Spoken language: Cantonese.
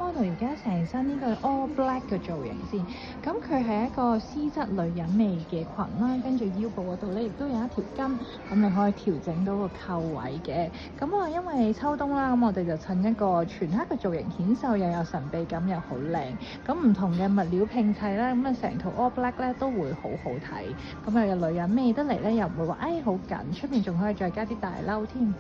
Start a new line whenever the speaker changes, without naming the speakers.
幫到而家成身呢個 all black 嘅造型先。咁佢係一個絲質女人味嘅裙啦，跟住腰部嗰度咧亦都有一條巾，咁你可以調整到個扣位嘅。咁啊，因為秋冬啦，咁我哋就襯一個全黑嘅造型，顯瘦又有神秘感又好靚。咁唔同嘅物料拼砌啦，咁啊成套 all black 咧都會好好睇。咁啊有女人味得嚟咧，又唔會話好緊，出面仲可以再加啲大褸添。